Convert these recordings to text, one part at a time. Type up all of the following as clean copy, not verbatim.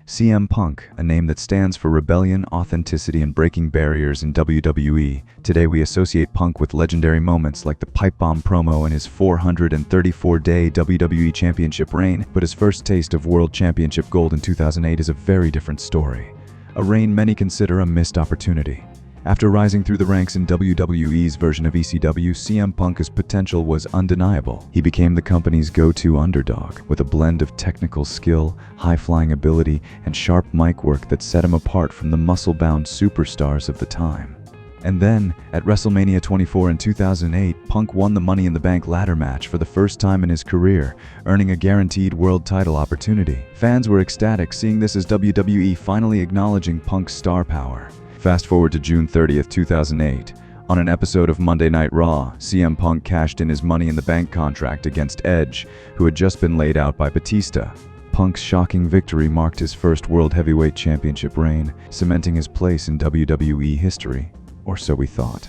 CM Punk, a name that stands for rebellion, authenticity, and breaking barriers in WWE. Today we associate Punk with legendary moments like the pipe bomb promo in his 434-day WWE Championship reign, but his first taste of World Championship gold in 2008 is a very different story. A reign many consider a missed opportunity. After rising through the ranks in WWE's version of ECW, CM Punk's potential was undeniable. He became the company's go-to underdog, with a blend of technical skill, high-flying ability, and sharp mic work that set him apart from the muscle-bound superstars of the time. And then, at WrestleMania 24 in 2008, Punk won the Money in the Bank ladder match for the first time in his career, earning a guaranteed world title opportunity. Fans were ecstatic, seeing this as WWE finally acknowledging Punk's star power. Fast forward to June 30th, 2008. On an episode of Monday Night Raw, CM Punk cashed in his Money in the Bank contract against Edge, who had just been laid out by Batista. Punk's shocking victory marked his first World Heavyweight Championship reign, cementing his place in WWE history. Or so we thought.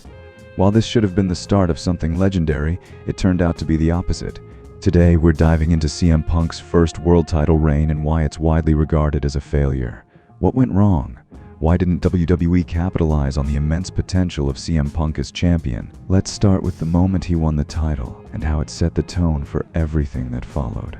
While this should have been the start of something legendary, it turned out to be the opposite. Today, we're diving into CM Punk's first world title reign and why it's widely regarded as a failure. What went wrong? Why didn't WWE capitalize on the immense potential of CM Punk as champion? Let's start with the moment he won the title and how it set the tone for everything that followed.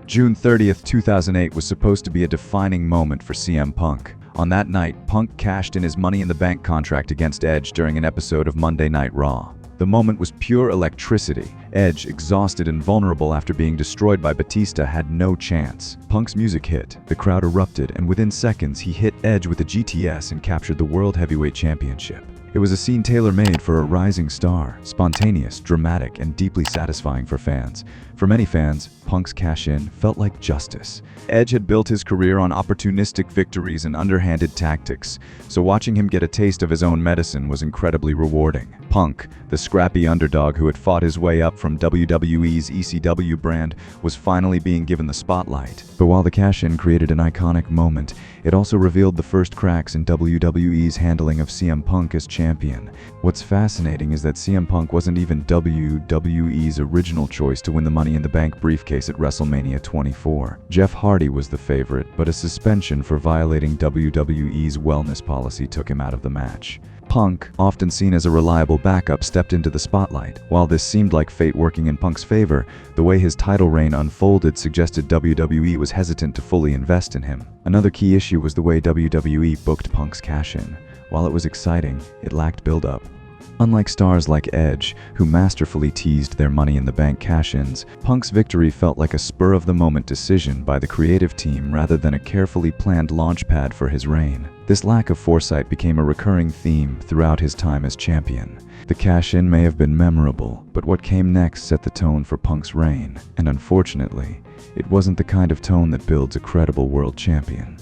June 30th, 2008 was supposed to be a defining moment for CM Punk. On that night, Punk cashed in his Money in the Bank contract against Edge during an episode of Monday Night Raw. The moment was pure electricity. Edge, exhausted and vulnerable after being destroyed by Batista, had no chance. Punk's music hit, the crowd erupted, and within seconds he hit Edge with a GTS and captured the World Heavyweight Championship. It was a scene tailor-made for a rising star, spontaneous, dramatic, and deeply satisfying for fans. For many fans, Punk's cash-in felt like justice. Edge had built his career on opportunistic victories and underhanded tactics, so watching him get a taste of his own medicine was incredibly rewarding. Punk, the scrappy underdog who had fought his way up from WWE's ECW brand, was finally being given the spotlight. But while the cash-in created an iconic moment, it also revealed the first cracks in WWE's handling of CM Punk as champion. What's fascinating is that CM Punk wasn't even WWE's original choice to win the Money in the Bank briefcase at WrestleMania 24. Jeff Hardy was the favorite, but a suspension for violating WWE's wellness policy took him out of the match. Punk, often seen as a reliable backup, stepped into the spotlight. While this seemed like fate working in Punk's favor, the way his title reign unfolded suggested WWE was hesitant to fully invest in him. Another key issue was the way WWE booked Punk's cash-in. While it was exciting, it lacked build-up. Unlike stars like Edge, who masterfully teased their Money in the Bank cash-ins, Punk's victory felt like a spur-of-the-moment decision by the creative team rather than a carefully planned launchpad for his reign. This lack of foresight became a recurring theme throughout his time as champion. The cash-in may have been memorable, but what came next set the tone for Punk's reign. And unfortunately, it wasn't the kind of tone that builds a credible world champion.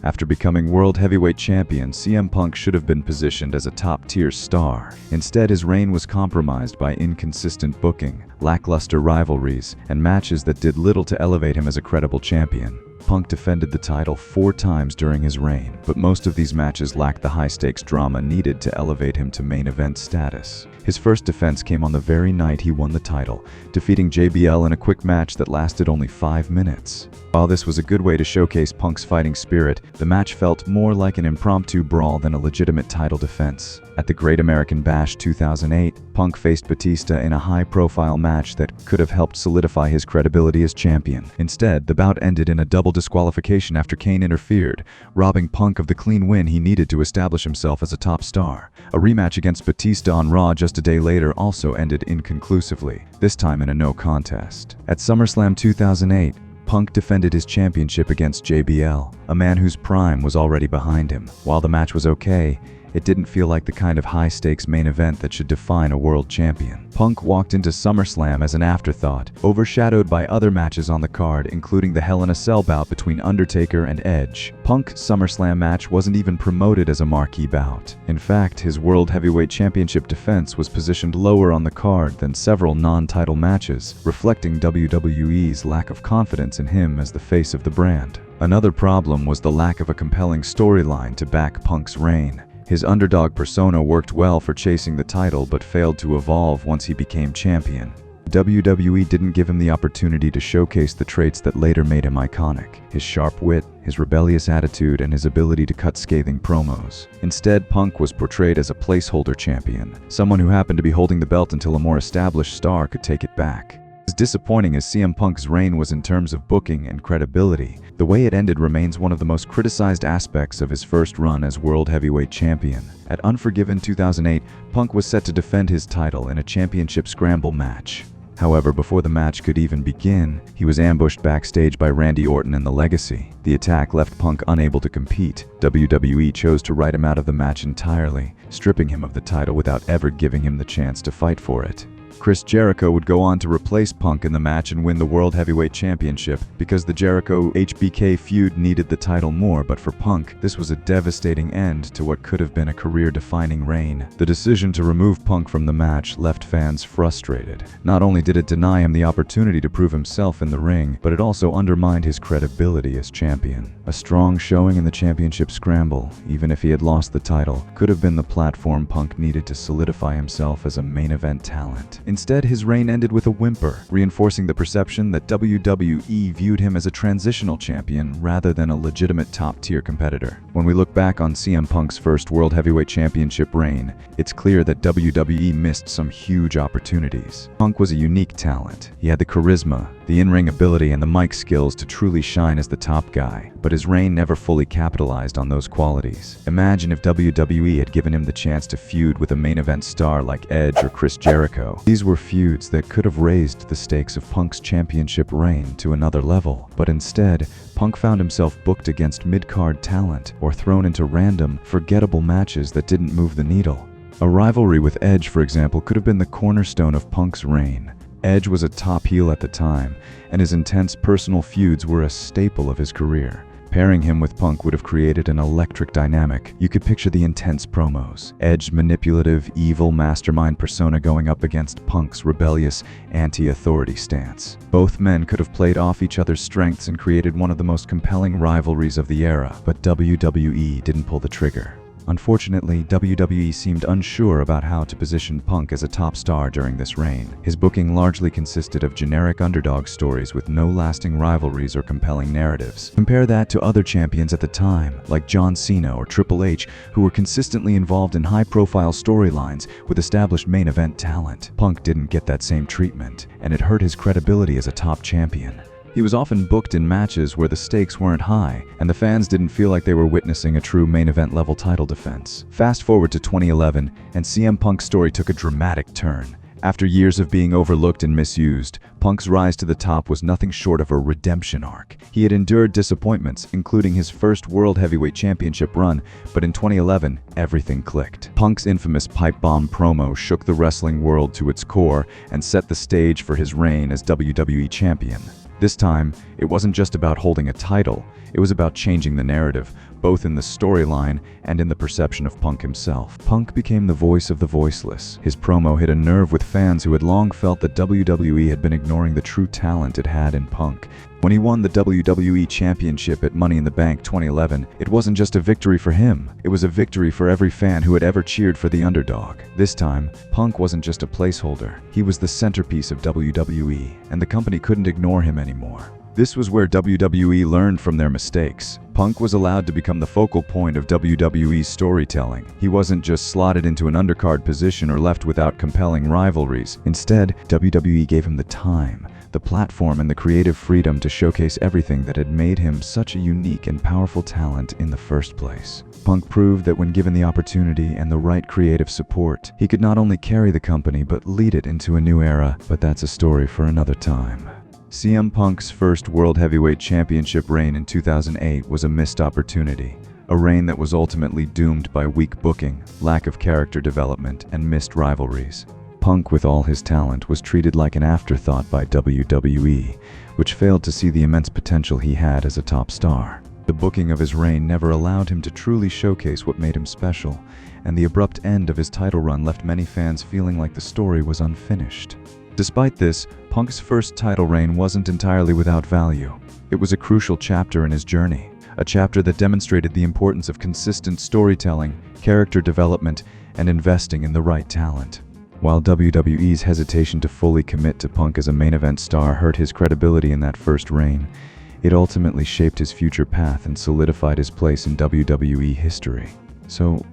After becoming World Heavyweight Champion, CM Punk should have been positioned as a top-tier star. Instead, his reign was compromised by inconsistent booking, lackluster rivalries, and matches that did little to elevate him as a credible champion. Punk defended the title 4 times during his reign, but most of these matches lacked the high-stakes drama needed to elevate him to main event status. His first defense came on the very night he won the title, defeating JBL in a quick match that lasted only 5 minutes. While this was a good way to showcase Punk's fighting spirit, the match felt more like an impromptu brawl than a legitimate title defense. At the Great American Bash 2008, Punk faced Batista in a high-profile match that could have helped solidify his credibility as champion. Instead, the bout ended in a double disqualification after Kane interfered, robbing Punk of the clean win he needed to establish himself as a top star. A rematch against Batista on Raw just a day later also ended inconclusively, this time in a no contest. At SummerSlam 2008, Punk defended his championship against JBL, a man whose prime was already behind him. While the match was okay, it didn't feel like the kind of high-stakes main event that should define a world champion. Punk walked into SummerSlam as an afterthought, overshadowed by other matches on the card, including the Hell in a Cell bout between Undertaker and Edge. Punk's SummerSlam match wasn't even promoted as a marquee bout. In fact, his World Heavyweight Championship defense was positioned lower on the card than several non-title matches, reflecting WWE's lack of confidence in him as the face of the brand. Another problem was the lack of a compelling storyline to back Punk's reign. His underdog persona worked well for chasing the title but failed to evolve once he became champion. WWE didn't give him the opportunity to showcase the traits that later made him iconic: his sharp wit, his rebellious attitude, and his ability to cut scathing promos. Instead, Punk was portrayed as a placeholder champion, someone who happened to be holding the belt until a more established star could take it back. As disappointing as CM Punk's reign was in terms of booking and credibility, the way it ended remains one of the most criticized aspects of his first run as World Heavyweight Champion. At Unforgiven 2008, Punk was set to defend his title in a championship scramble match. However, before the match could even begin, he was ambushed backstage by Randy Orton and the Legacy. The attack left Punk unable to compete. WWE chose to write him out of the match entirely, stripping him of the title without ever giving him the chance to fight for it. Chris Jericho would go on to replace Punk in the match and win the World Heavyweight Championship because the Jericho-HBK feud needed the title more, but for Punk, this was a devastating end to what could have been a career-defining reign. The decision to remove Punk from the match left fans frustrated. Not only did it deny him the opportunity to prove himself in the ring, but it also undermined his credibility as champion. A strong showing in the championship scramble, even if he had lost the title, could have been the platform Punk needed to solidify himself as a main event talent. Instead, his reign ended with a whimper, reinforcing the perception that WWE viewed him as a transitional champion rather than a legitimate top-tier competitor. When we look back on CM Punk's first World Heavyweight Championship reign, it's clear that WWE missed some huge opportunities. Punk was a unique talent. He had the charisma, the in-ring ability, and the mic skills to truly shine as the top guy, but his reign never fully capitalized on those qualities. Imagine if WWE had given him the chance to feud with a main event star like Edge or Chris Jericho. These were feuds that could have raised the stakes of Punk's championship reign to another level, but instead, Punk found himself booked against mid-card talent or thrown into random, forgettable matches that didn't move the needle. A rivalry with Edge, for example, could have been the cornerstone of Punk's reign. Edge was a top heel at the time, and his intense personal feuds were a staple of his career. Pairing him with Punk would have created an electric dynamic. You could picture the intense promos, Edge's manipulative, evil mastermind persona going up against Punk's rebellious, anti-authority stance. Both men could have played off each other's strengths and created one of the most compelling rivalries of the era, but WWE didn't pull the trigger. Unfortunately, WWE seemed unsure about how to position Punk as a top star during this reign. His booking largely consisted of generic underdog stories with no lasting rivalries or compelling narratives. Compare that to other champions at the time, like John Cena or Triple H, who were consistently involved in high-profile storylines with established main event talent. Punk didn't get that same treatment, and it hurt his credibility as a top champion. He was often booked in matches where the stakes weren't high, and the fans didn't feel like they were witnessing a true main event level title defense. Fast forward to 2011, and CM Punk's story took a dramatic turn. After years of being overlooked and misused, Punk's rise to the top was nothing short of a redemption arc. He had endured disappointments, including his first World Heavyweight Championship run, but in 2011, everything clicked. Punk's infamous pipe bomb promo shook the wrestling world to its core and set the stage for his reign as WWE Champion. This time, it wasn't just about holding a title, it was about changing the narrative, both in the storyline and in the perception of Punk himself. Punk became the voice of the voiceless. His promo hit a nerve with fans who had long felt that WWE had been ignoring the true talent it had in Punk. When he won the WWE Championship at Money in the Bank 2011, it wasn't just a victory for him, it was a victory for every fan who had ever cheered for the underdog. This time, Punk wasn't just a placeholder, he was the centerpiece of WWE, and the company couldn't ignore him anymore. This was where WWE learned from their mistakes. Punk was allowed to become the focal point of WWE's storytelling. He wasn't just slotted into an undercard position or left without compelling rivalries. Instead, WWE gave him the time, the platform, and the creative freedom to showcase everything that had made him such a unique and powerful talent in the first place. Punk proved that when given the opportunity and the right creative support, he could not only carry the company but lead it into a new era, but that's a story for another time. CM Punk's first World Heavyweight Championship reign in 2008 was a missed opportunity, a reign that was ultimately doomed by weak booking, lack of character development, and missed rivalries. Punk, with all his talent, was treated like an afterthought by WWE, which failed to see the immense potential he had as a top star. The booking of his reign never allowed him to truly showcase what made him special, and the abrupt end of his title run left many fans feeling like the story was unfinished. Despite this, Punk's first title reign wasn't entirely without value. It was a crucial chapter in his journey, a chapter that demonstrated the importance of consistent storytelling, character development, and investing in the right talent. While WWE's hesitation to fully commit to Punk as a main event star hurt his credibility in that first reign, it ultimately shaped his future path and solidified his place in WWE history. So,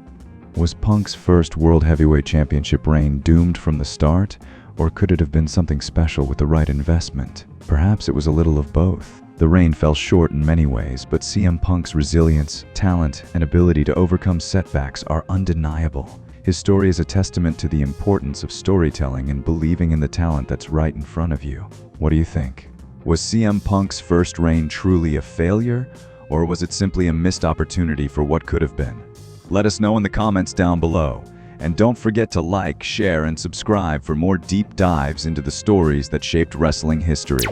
was Punk's first World Heavyweight Championship reign doomed from the start, or could it have been something special with the right investment? Perhaps it was a little of both. The reign fell short in many ways, but CM Punk's resilience, talent, and ability to overcome setbacks are undeniable. His story is a testament to the importance of storytelling and believing in the talent that's right in front of you. What do you think? Was CM Punk's first reign truly a failure, or was it simply a missed opportunity for what could have been? Let us know in the comments down below. And don't forget to like, share, and subscribe for more deep dives into the stories that shaped wrestling history.